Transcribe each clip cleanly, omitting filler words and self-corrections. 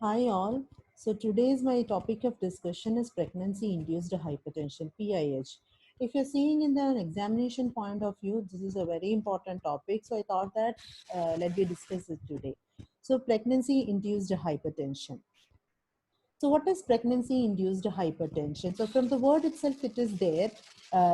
Hi all. So today's my topic of discussion is pregnancy induced hypertension PIH. If you're seeing in the examination point of view, this is a very important topic. So I thought that let me discuss it today. So pregnancy induced hypertension. So what is pregnancy induced hypertension? So from the word itself, it is there.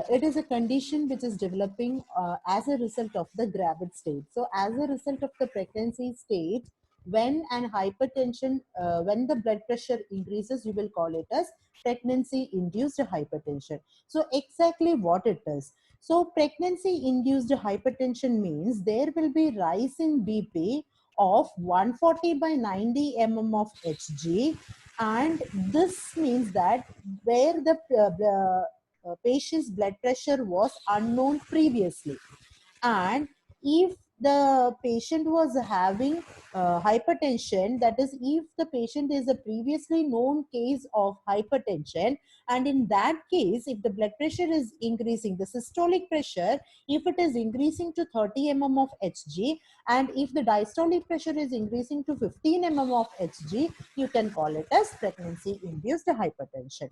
It is a condition which is developing as a result of the gravid state. So as a result of the pregnancy state, when the blood pressure increases, you will call it as pregnancy induced hypertension. So exactly what it is. So pregnancy induced hypertension means there will be rise in BP of 140 by 90 mm of Hg, and this means that where the patient's blood pressure was unknown previously, and if the patient was having hypertension, that is if the patient is a previously known case of hypertension, and in that case if the blood pressure is increasing, the systolic pressure, if it is increasing to 30 mm of Hg, and if the diastolic pressure is increasing to 15 mm of Hg, you can call it as pregnancy induced hypertension.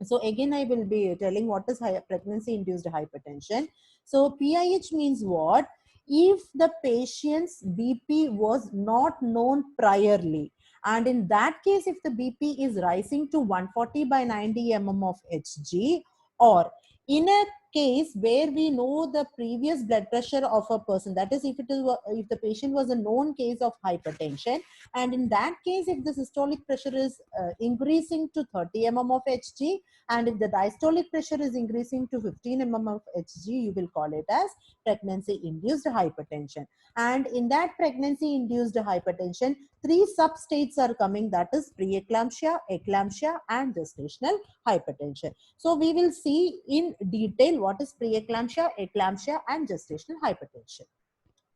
So again, I will be telling what is pregnancy induced hypertension. So PIH means what? If the patient's BP was not known priorly, and in that case, if the BP is rising to 140 by 90 mm of Hg, or in a case where we know the previous blood pressure of a person, that is if the patient was a known case of hypertension, and in that case if the systolic pressure is increasing to 30 mm of Hg, and if the diastolic pressure is increasing to 15 mm of Hg, you will call it as pregnancy induced hypertension. And in that pregnancy induced hypertension, three substates are coming, that is preeclampsia, eclampsia, and gestational hypertension. So we will see in detail what is preeclampsia, eclampsia, and gestational hypertension.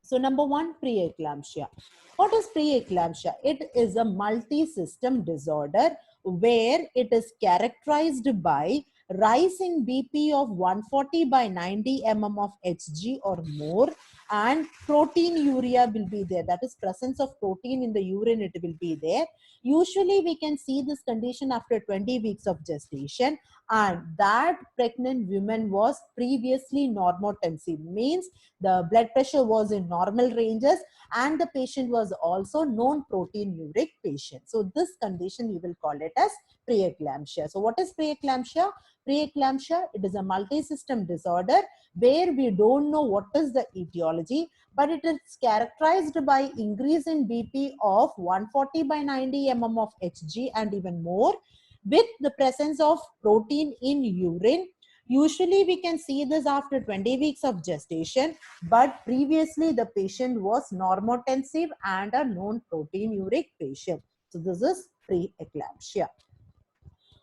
So number one, preeclampsia. What is preeclampsia? It is a multi-system disorder where it is characterized by rise in BP of 140 by 90 mm of Hg or more, and proteinuria will be there. That is presence of protein in the urine, it will be there. Usually we can see this condition after 20 weeks of gestation, and that pregnant woman was previously normotensive, means the blood pressure was in normal ranges, and the patient was also known proteinuric patient. So this condition you will call it as preeclampsia. So what is preeclampsia? Preeclampsia, it is a multi-system disorder where we don't know what is the etiology, but it is characterized by increase in BP of 140 by 90 mm of Hg and even more, with the presence of protein in urine. Usually we can see this after 20 weeks of gestation, but previously the patient was normotensive and a known proteinuric patient. So this is preeclampsia.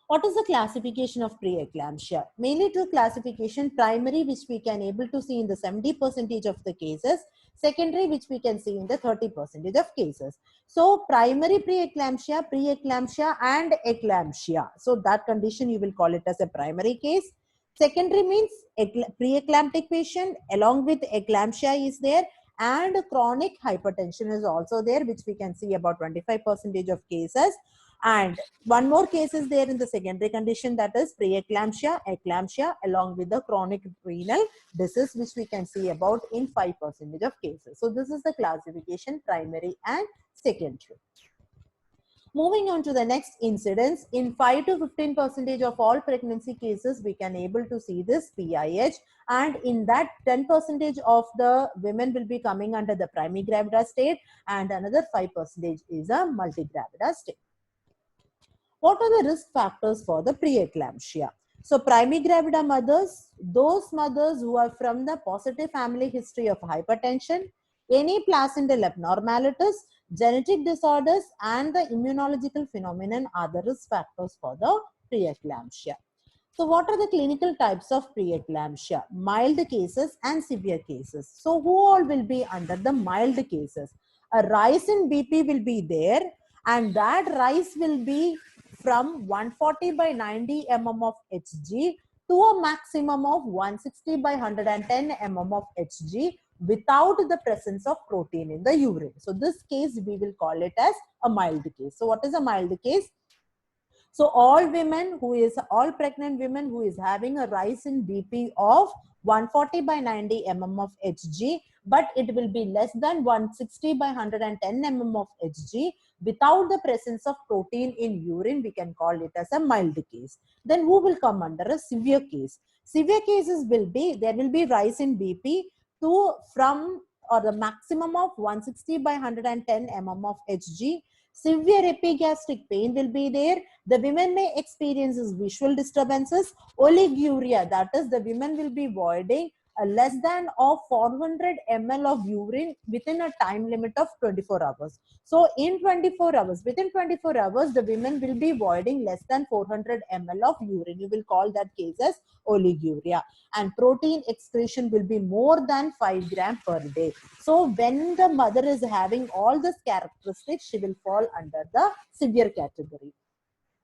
What is the classification of preeclampsia? Mainly two classification: primary, which we can able to see in the 70% of the cases; secondary, which we can see in the 30% of cases. So primary preeclampsia and eclampsia. So that condition you will call it as a primary case. Secondary means preeclamptic patient along with eclampsia is there, and chronic hypertension is also there, which we can see about 25% of cases. And one more case is there in the secondary condition, that is preeclampsia, eclampsia, along with the chronic renal disease, which we can see about in 5% of cases. So this is the classification, primary and secondary. Moving on to the next incidence, in 5 to 15% of all pregnancy cases, we can able to see this PIH, and in that 10% of the women will be coming under the primigravida state, and another 5% is a multigravida state. What are the risk factors for the preeclampsia? So primigravida mothers, those mothers who are from the positive family history of hypertension, any placental abnormalities, genetic disorders, and the immunological phenomenon are the risk factors for the preeclampsia. So what are the clinical types of preeclampsia? Mild cases and severe cases. So who all will be under the mild cases? A rise in BP will be there, and that rise will be from 140 by 90 mm of Hg to a maximum of 160 by 110 mm of Hg without the presence of protein in the urine. So this case we will call it as a mild case. So what is a mild case? So all pregnant women who is having a rise in BP of 140 by 90 mm of Hg, but it will be less than 160 by 110 mm of Hg without the presence of protein in urine, we can call it as a mild case. Then who will come under a severe case? Severe cases will be, there will be rise in BP from or the maximum of 160 by 110 mm of Hg. Severe epigastric pain will be there. The women may experience visual disturbances, oliguria, that is the women will be voiding less than of 400 ml of urine within a time limit of 24 hours. So in 24 hours, within 24 hours, the women will be voiding less than 400 ml of urine. You will call that case as oliguria. And protein excretion will be more than 5 grams per day. So when the mother is having all these characteristics, she will fall under the severe category.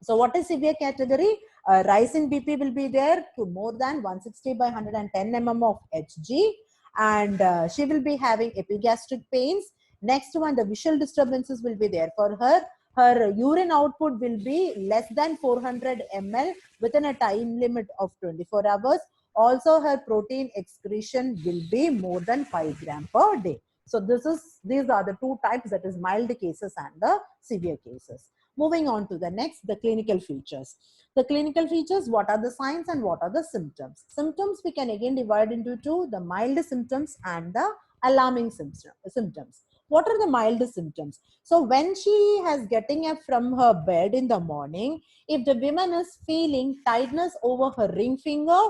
So what is severe category? Rise in BP will be there to more than 160 by 110 mm of Hg, and she will be having epigastric pains. Next one, the visual disturbances will be there for her. Her urine output will be less than 400 ml within a time limit of 24 hours. Also, her protein excretion will be more than 5 grams per day. So these are the two types, that is mild cases and the severe cases. Moving on to the next, the clinical features. The clinical features, what are the signs and what are the symptoms? Symptoms we can again divide into two, the mild symptoms and the alarming symptoms. What are the mild symptoms? So when she has getting up from her bed in the morning, if the woman is feeling tightness over her ring finger,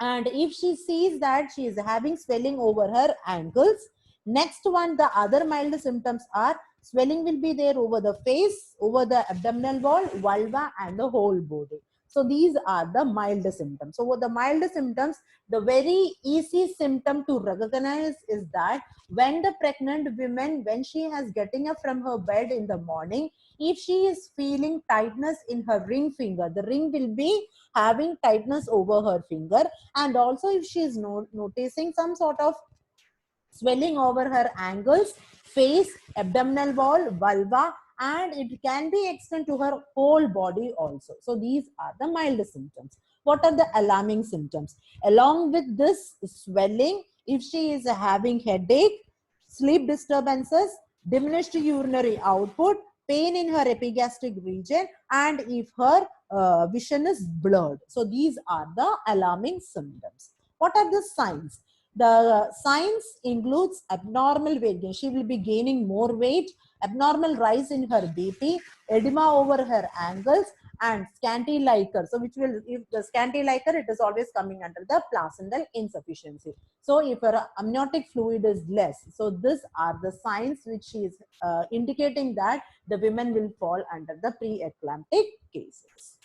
and if she sees that she is having swelling over her ankles. Next one, the other mild symptoms are swelling will be there over the face, over the abdominal wall, vulva, and the whole body. So these are the mild symptoms. So with the mild symptoms, the very easy symptom to recognize is that when the pregnant woman, when she has getting up from her bed in the morning, if she is feeling tightness in her ring finger, the ring will be having tightness over her finger, and also if she is noticing some sort of swelling over her ankles, face, abdominal wall, vulva, and it can be extend to her whole body also. So these are the mild symptoms. What are the alarming symptoms? Along with this swelling, if she is having headache, sleep disturbances, diminished urinary output, pain in her epigastric region, and if her vision is blurred. So these are the alarming symptoms. What are the signs? The signs includes abnormal weight gain. She will be gaining more weight, abnormal rise in her BP, edema over her ankles, and scanty liquor. So which will, if the scanty liquor, it is always coming under the placental insufficiency. So if her amniotic fluid is less, so these are the signs which is indicating that the women will fall under the preeclamptic cases.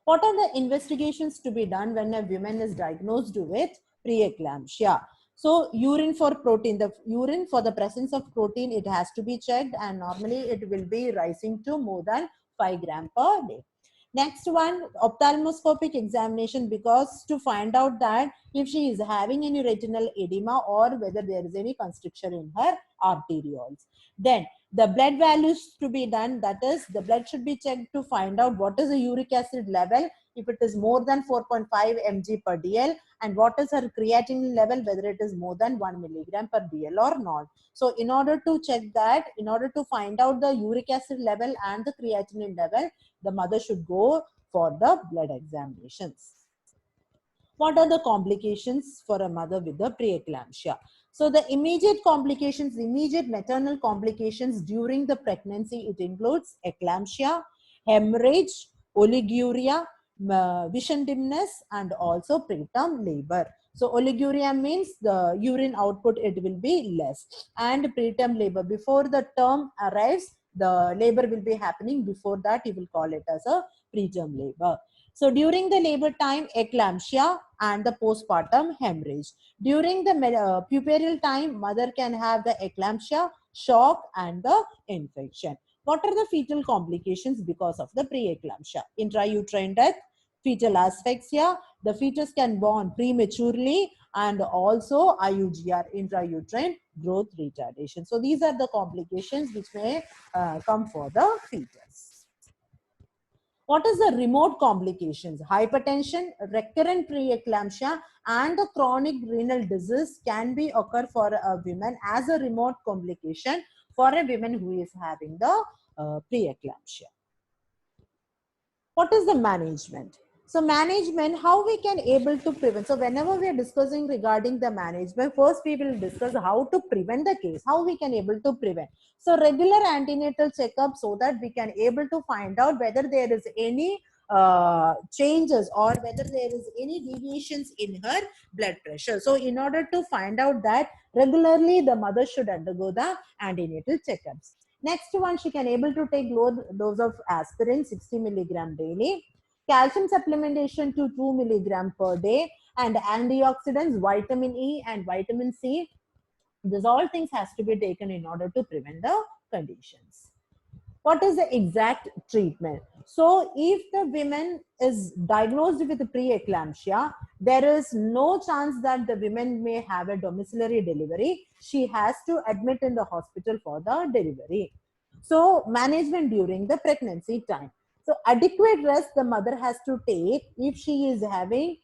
What are the investigations to be done when a woman is diagnosed with preeclampsia? So urine for protein, the urine for the presence of protein, it has to be checked, and normally it will be rising to more than 5 grams per day. Next one, ophthalmoscopic examination, because to find out that if she is having any retinal edema or whether there is any constriction in her arterioles. Then the blood values to be done, that is the blood should be checked to find out what is the uric acid level, if it is more than 4.5 mg per dl, and what is her creatinine level, whether it is more than 1 milligram per dl or not. So in order to check that, in order to find out the uric acid level and the creatinine level, the mother should go for the blood examinations. What are the complications for a mother with the preeclampsia? So the immediate complications, immediate maternal complications during the pregnancy, it includes eclampsia, hemorrhage, oliguria, vision dimness, and also preterm labor. So oliguria means the urine output, it will be less, and preterm labor, before the term arrives, the labor will be happening. Before that, you will call it as a preterm labor. So during the labor time, eclampsia and the postpartum hemorrhage. During the puerperal time, mother can have the eclampsia, shock, and the infection. What are the fetal complications because of the preeclampsia? Intrauterine death, fetal asphyxia, the fetus can born prematurely, and also IUGR, intrauterine growth retardation. So these are the complications which may come for the fetus. What is the remote complications? Hypertension, recurrent preeclampsia, and the chronic renal disease can be occur for a woman as a remote complication for a woman who is having the preeclampsia. What is the management? So management, how we can able to prevent. So whenever we are discussing regarding the management, first we will discuss how to prevent the case, how we can able to prevent. So regular antenatal checkup so that we can able to find out whether there is any changes or whether there is any deviations in her blood pressure. So in order to find out that, regularly the mother should undergo the antenatal checkups. Next one, she can able to take low dose of aspirin, 60 milligram daily, calcium supplementation to 2 milligram per day, and antioxidants, vitamin E and vitamin C. These all things has to be taken in order to prevent the conditions. What is the exact treatment? So if the woman is diagnosed with preeclampsia, there is no chance that the woman may have a domiciliary delivery. She has to admit in the hospital for the delivery. So management during the pregnancy time. So adequate rest the mother has to take if she is having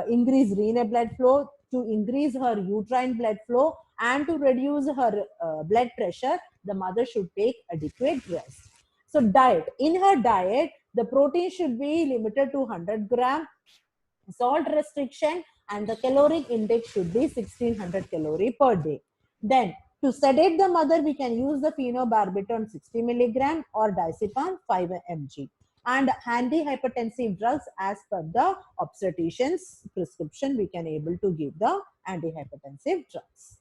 increased renal blood flow, to increase her uterine blood flow, and to reduce her blood pressure, the mother should take adequate rest. So diet. In her diet, the protein should be limited to 100 gram, salt restriction, and the caloric intake should be 1600 calorie per day. Then to sedate the mother, we can use the phenobarbital 60 milligram or diazepam 5 mg. And antihypertensive drugs as per the obstetrician's prescription, we can able to give the antihypertensive drugs.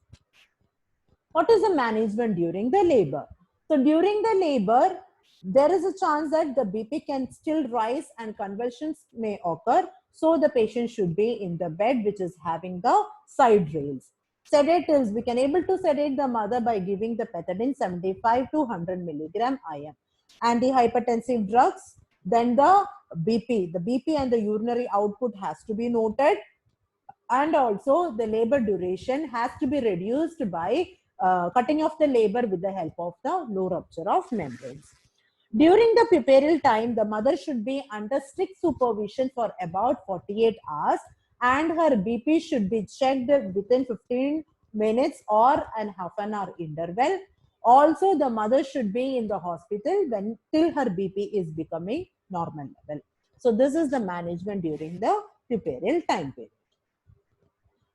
What is the management during the labor? So during the labor, there is a chance that the BP can still rise and convulsions may occur. So the patient should be in the bed which is having the side rails. Sedatives, we can able to sedate the mother by giving the pethidine 75 to 100 milligram IM. Antihypertensive drugs, then the BP and the urinary output has to be noted, and also the labor duration has to be reduced by cutting off the labor with the help of the low rupture of membranes. During the puerperal time, the mother should be under strict supervision for about 48 hours, and her BP should be checked within 15 minutes or an half an hour interval. Also, the mother should be in the hospital when till her BP is becoming normal level. So this is the management during the puerperal time period.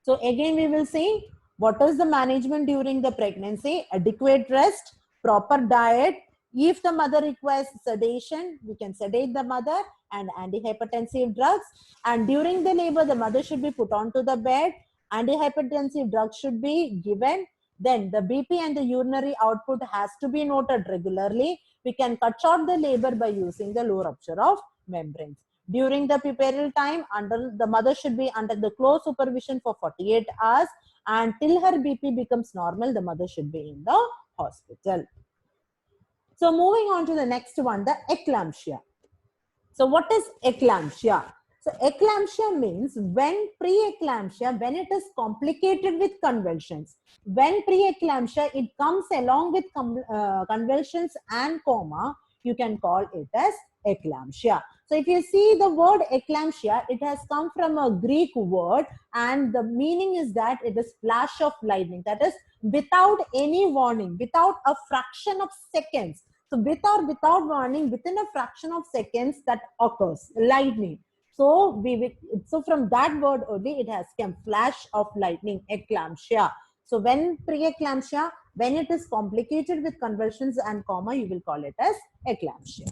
So again, we will see what is the management during the pregnancy: adequate rest, proper diet. If the mother requires sedation, we can sedate the mother, and antihypertensive drugs. And during the labor, the mother should be put onto the bed. Antihypertensive drugs should be given. Then the BP and the urinary output has to be noted regularly. We can cut short the labor by using the low rupture of membranes. During the puerperal time, the mother should be under the close supervision for 48 hours, and till her BP becomes normal, the mother should be in the hospital. So moving on to the next one, the eclampsia. So what is eclampsia? So eclampsia means when preeclampsia, when it is complicated with convulsions. When preeclampsia, it comes along with convulsions and coma, you can call it as eclampsia. So if you see the word eclampsia, it has come from a Greek word, and the meaning is that it is flash of lightning. That is without any warning, without a fraction of seconds. So without warning, within a fraction of seconds that occurs, lightning. So from that word only it has come, flash of lightning, eclampsia. So when preeclampsia, when it is complicated with convulsions and coma, you will call it as eclampsia.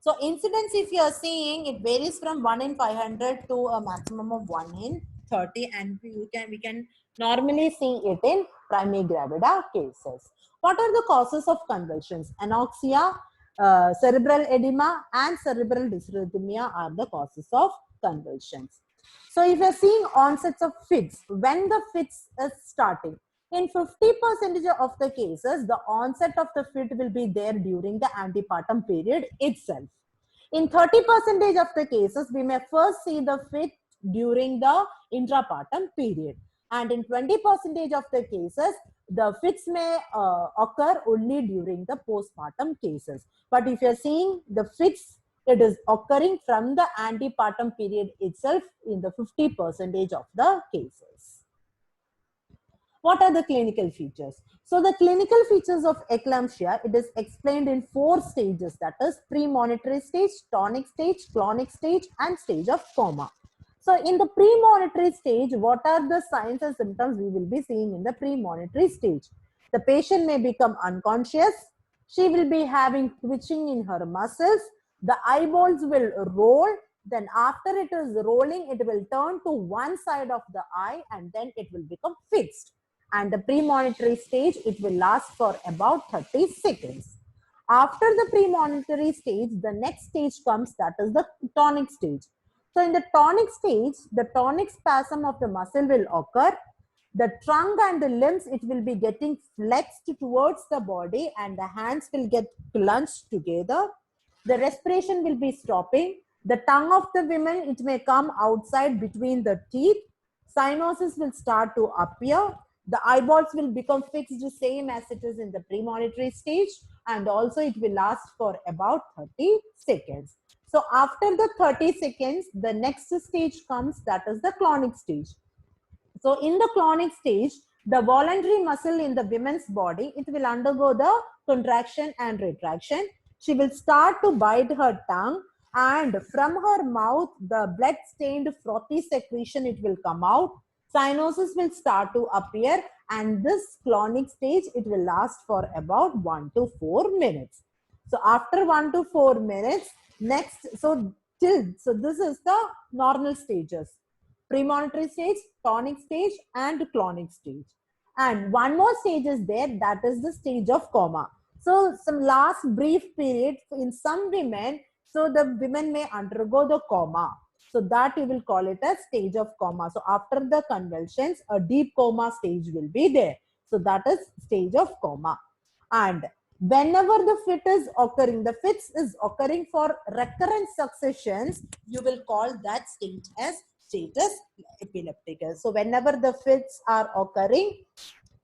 So incidence, if you are seeing, it varies from 1 in 500 to a maximum of 1 in 30, and we can normally see it in primary gravida cases. What are the causes of convulsions? Anoxia, cerebral edema, and cerebral dysrhythmia are the causes of convulsions. So if you are seeing onsets of fits, when the fits is starting, in 50% of the cases, the onset of the fit will be there during the antepartum period itself. In 30% of the cases, we may first see the fit during the intrapartum period. And in 20% of the cases, the fits may occur only during the postpartum cases. But if you're seeing the fits, it is occurring from the antepartum period itself in the 50% of the cases. What are the clinical features? So the clinical features of eclampsia, it is explained in 4 stages, that is premonitory stage, tonic stage, clonic stage, and stage of coma. So in the premonitory stage, what are the signs and symptoms we will be seeing in the premonitory stage? The patient may become unconscious. She will be having twitching in her muscles. The eyeballs will roll. Then after it is rolling, it will turn to one side of the eye and then it will become fixed. And the premonitory stage, it will last for about 30 seconds. After the premonitory stage, the next stage comes, that is the tonic stage. So in the tonic stage, the tonic spasm of the muscle will occur. The trunk and the limbs, it will be getting flexed towards the body and the hands will get clenched together. The respiration will be stopping. The tongue of the women, it may come outside between the teeth. Cyanosis will start to appear. The eyeballs will become fixed, same as it is in the premonitory stage, and also it will last for about 30 seconds. So after the 30 seconds, the next stage comes, that is the clonic stage. So in the clonic stage, the voluntary muscle in the woman's body, it will undergo the contraction and retraction. She will start to bite her tongue, and from her mouth, the blood-stained frothy secretion, it will come out. Cyanosis will start to appear, and this clonic stage, it will last for about 1 to 4 minutes. So after 1 to 4 minutes, next, so this is the normal stages. Premonitory stage, tonic stage, and clonic stage. And one more stage is there, that is the stage of coma. So some last brief period in some women, so the women may undergo the coma. So that you will call it as stage of coma. So after the convulsions, a deep coma stage will be there. So that is stage of coma. And whenever the fit is occurring, the fits is occurring for recurrent successions, you will call that stage as status epilepticus. So whenever the fits are occurring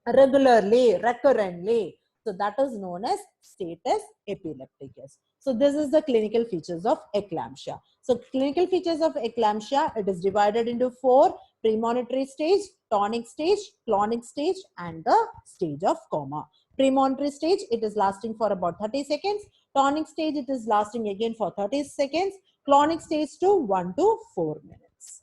regularly, recurrently, so that is known as status epilepticus. So this is the clinical features of eclampsia. So clinical features of eclampsia, it is divided into 4: premonitory stage, tonic stage, clonic stage, and the stage of coma. Premonitory stage, it is lasting for about 30 seconds. Tonic stage, it is lasting again for 30 seconds. Clonic stage to 1 to 4 minutes.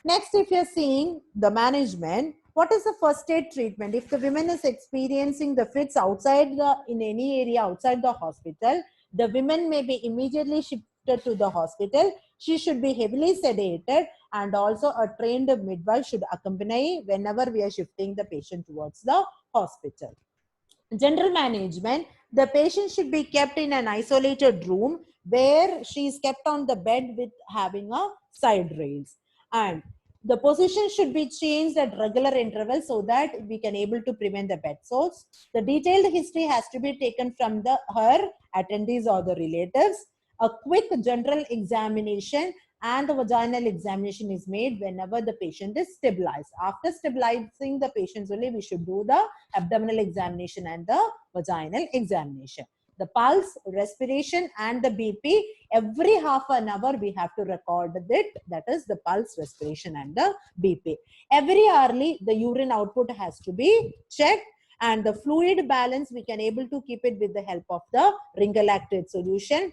Next, if you're seeing the management, what is the first aid treatment? If the woman is experiencing the fits in any area outside the hospital, the women may be immediately shifted to the hospital. She should be heavily sedated, and also a trained midwife should accompany whenever we are shifting the patient towards the hospital. General management, the patient should be kept in an isolated room where she is kept on the bed with having a side rails, and the position should be changed at regular intervals so that we can able to prevent the bed sores. The detailed history has to be taken from her attendees or the relatives. A quick general examination and the vaginal examination is made whenever the patient is stabilized. After stabilizing the patients only, we should do the abdominal examination and the vaginal examination. The pulse, respiration, and the BP, every half an hour we have to record it. That is the pulse, respiration, and the BP. Every hourly, the urine output has to be checked, and the fluid balance, we can able to keep it with the help of the ringalactate solution.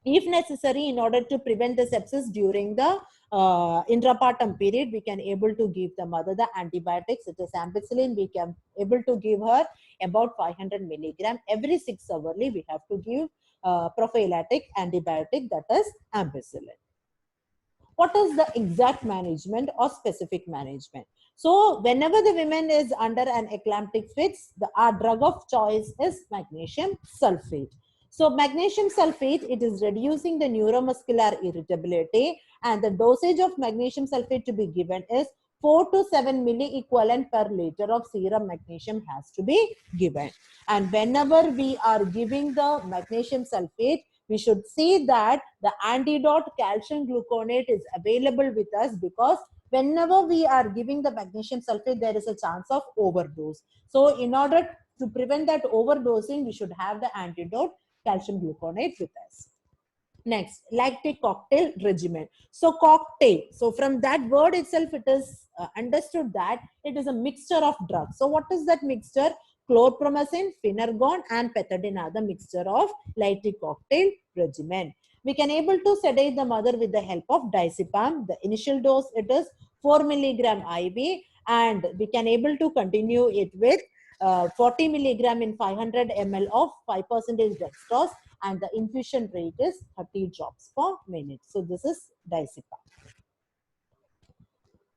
If necessary, in order to prevent the sepsis during the intrapartum period, we can able to give the mother the antibiotics. It is ampicillin. We can able to give her about 500 milligram every 6 hourly. We have to give prophylactic antibiotic, that is ampicillin. What is the exact management or specific management? So whenever the woman is under an eclamptic fits, our drug of choice is magnesium sulfate. So magnesium sulfate, it is reducing the neuromuscular irritability, and the dosage of magnesium sulfate to be given is 4 to 7 milliequivalent per liter of serum magnesium has to be given. And whenever we are giving the magnesium sulfate, we should see that the antidote calcium gluconate is available with us, because whenever we are giving the magnesium sulfate, there is a chance of overdose. So in order to prevent that overdosing, we should have the antidote calcium gluconate with us. Next, lactic cocktail regimen. So cocktail, so from that word itself, it is understood that it is a mixture of drugs. So what is that mixture? Chlorpromazine, Phenergon and Pethidine are the mixture of lactic cocktail regimen. We can able to sedate the mother with the help of diazepam. The initial dose, it is 4 milligram IV, and we can able to continue it with 40 milligram in 500 ml of 5% dextrose, and the infusion rate is 30 drops per minute. So this is diazepam.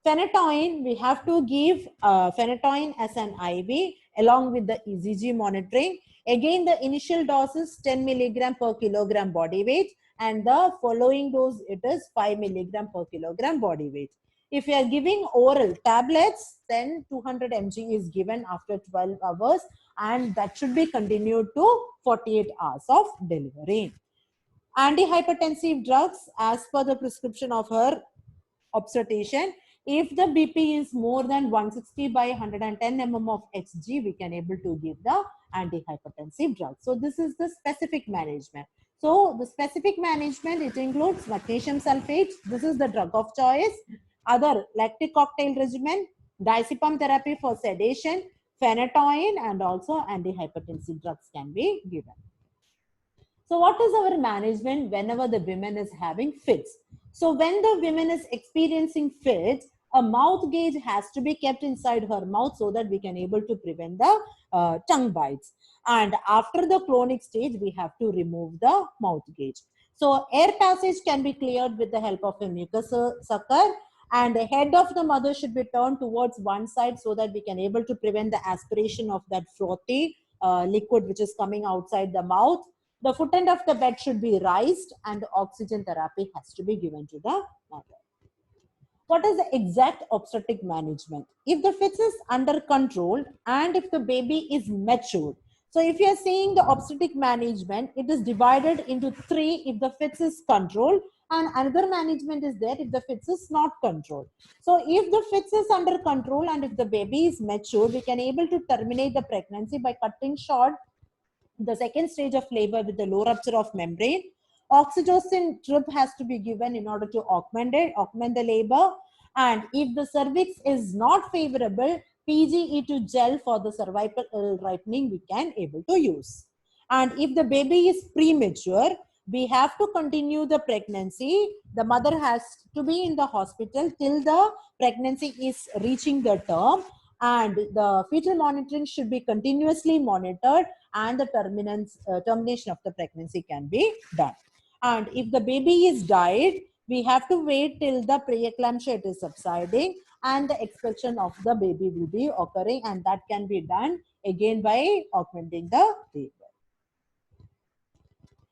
Phenytoin, we have to give phenytoin as an IV along with the ECG monitoring. Again, the initial dose is 10 milligram per kilogram body weight, and the following dose, it is 5 milligram per kilogram body weight. If you are giving oral tablets, then 200 mg is given after 12 hours, and that should be continued to 48 hours of delivery. Antihypertensive drugs, as per the prescription of her obstetrician, if the BP is more than 160 by 110 mm of Hg, we can able to give the antihypertensive drug. So this is the specific management. So the specific management, it includes magnesium sulfate. This is the drug of choice. Other lactic cocktail regimen, diazepam therapy for sedation, phenytoin, and also antihypertensive drugs can be given. So what is our management whenever the woman is having fits? So when the woman is experiencing fits, a mouth gauge has to be kept inside her mouth so that we can able to prevent the tongue bites. And after the clonic stage, we have to remove the mouth gauge. So air passage can be cleared with the help of a mucus sucker, and the head of the mother should be turned towards one side so that we can able to prevent the aspiration of that frothy liquid which is coming outside the mouth. The foot end of the bed should be raised, and oxygen therapy has to be given to the mother. What is the exact obstetric management? If the fetus is under control and if the baby is matured. So if you are seeing the obstetric management, it is divided into 3 if the fetus is controlled, and another management is there if the fetus is not controlled. So if the fetus is under control and if the baby is mature, we can able to terminate the pregnancy by cutting short the second stage of labor with the low rupture of membrane. Oxytocin drip has to be given in order to augment the labor. And if the cervix is not favorable, PGE2 gel for the cervical ripening we can able to use. And if the baby is premature, we have to continue the pregnancy. The mother has to be in the hospital till the pregnancy is reaching the term, and the fetal monitoring should be continuously monitored, and the termination of the pregnancy can be done. And if the baby is died, we have to wait till the preeclampsia is subsiding and the expulsion of the baby will be occurring, and that can be done again by augmenting the labor.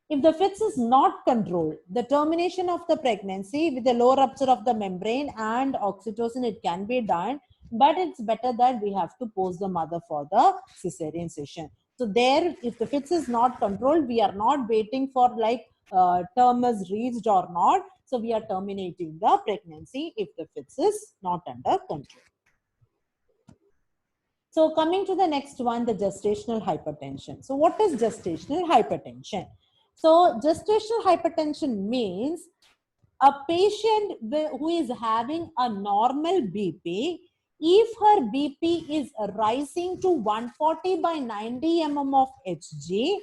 If the fetus is not controlled, the termination of the pregnancy with the low rupture of the membrane and oxytocin, it can be done, but it's better that we have to post the mother for the cesarean section. So there, if the fetus is not controlled, we are not waiting for like term is reached or not. So we are terminating the pregnancy if the fetus is not under control. So coming to the next one, the gestational hypertension. So what is gestational hypertension? So gestational hypertension means a patient who is having a normal BP, if her BP is rising to 140 by 90 mm of Hg,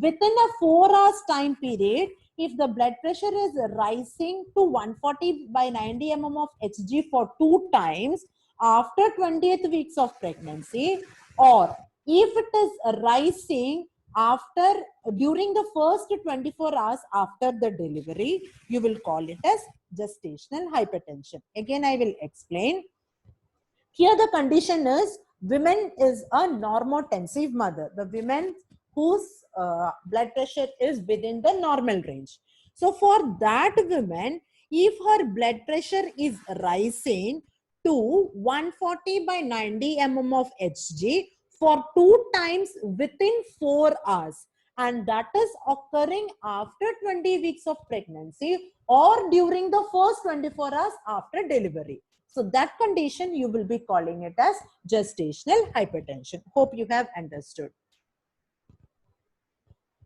within a 4 hours time period, if the blood pressure is rising to 140 by 90 mm of Hg for 2 times after 20th weeks of pregnancy, or if it is rising after during the first 24 hours after the delivery, you will call it as gestational hypertension. Again, I will explain. Here the condition is women is a normotensive mother, the women whose blood pressure is within the normal range. So for that woman, if her blood pressure is rising to 140 by 90 mm of Hg for 2 times within 4 hours, and that is occurring after 20 weeks of pregnancy or during the first 24 hours after delivery. So that condition you will be calling it as gestational hypertension. Hope you have understood.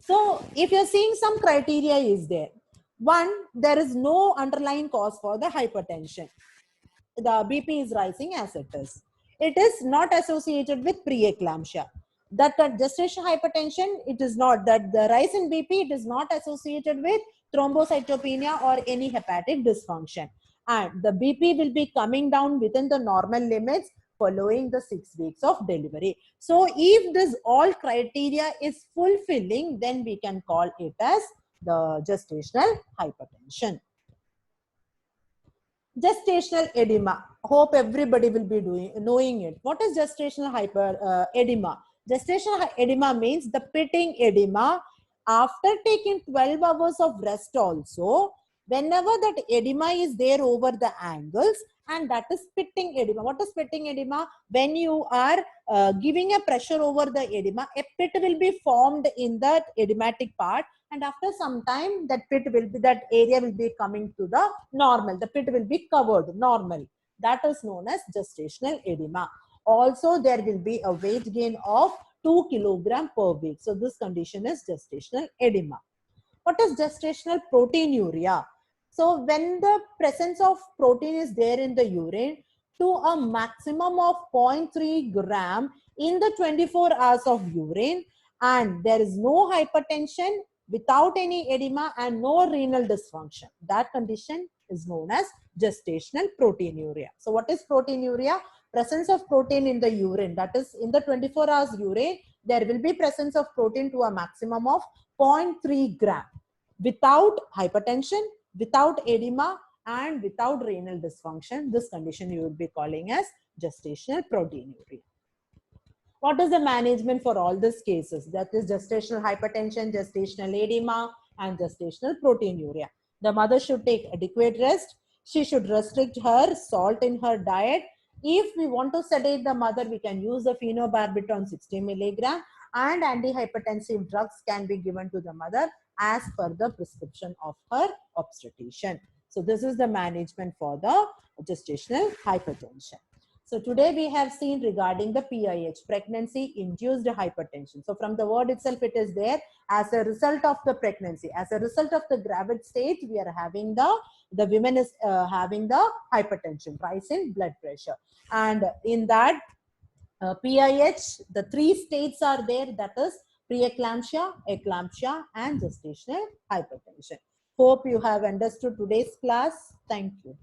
So if you're seeing some criteria is there. One, there is no underlying cause for the hypertension. The BP is rising as it is. It is not associated with preeclampsia. That gestational hypertension, it is not. That the rise in BP, it is not associated with thrombocytopenia or any hepatic dysfunction. And the BP will be coming down within the normal limits following the 6 weeks of delivery. So if this all criteria is fulfilling, then we can call it as the gestational hypertension. Gestational edema. Hope everybody will be knowing it. What is gestational edema? Gestational edema means the pitting edema after taking 12 hours of rest also. Whenever that edema is there over the angles, and that is pitting edema. What is pitting edema? When you are giving a pressure over the edema, a pit will be formed in that edematic part, and after some time that area will be coming to the normal. The pit will be covered normal. That is known as gestational edema. Also, there will be a weight gain of 2 kilograms per week. So this condition is gestational edema. What is gestational proteinuria? So when the presence of protein is there in the urine to a maximum of 0.3 gram in the 24 hours of urine, and there is no hypertension without any edema and no renal dysfunction, that condition is known as gestational proteinuria. So what is proteinuria? Presence of protein in the urine, that is in the 24 hours urine, there will be presence of protein to a maximum of 0.3 gram without hypertension, without edema, and without renal dysfunction. This condition you will be calling as gestational proteinuria. What is the management for all these cases? That is gestational hypertension, gestational edema, and gestational proteinuria. The mother should take adequate rest. She should restrict her salt in her diet. If we want to sedate the mother, we can use the phenobarbital 60 milligram, and antihypertensive drugs can be given to the mother as per the prescription of her obstetrician. So this is the management for the gestational hypertension. So today we have seen regarding the PIH, pregnancy induced hypertension. So from the word itself, it is there as a result of the pregnancy, as a result of the gravid state, we are having the women is having the hypertension, rise in blood pressure. And in that PIH, the 3 states are there, that is preeclampsia, eclampsia, and gestational hypertension. Hope you have understood today's class. Thank you.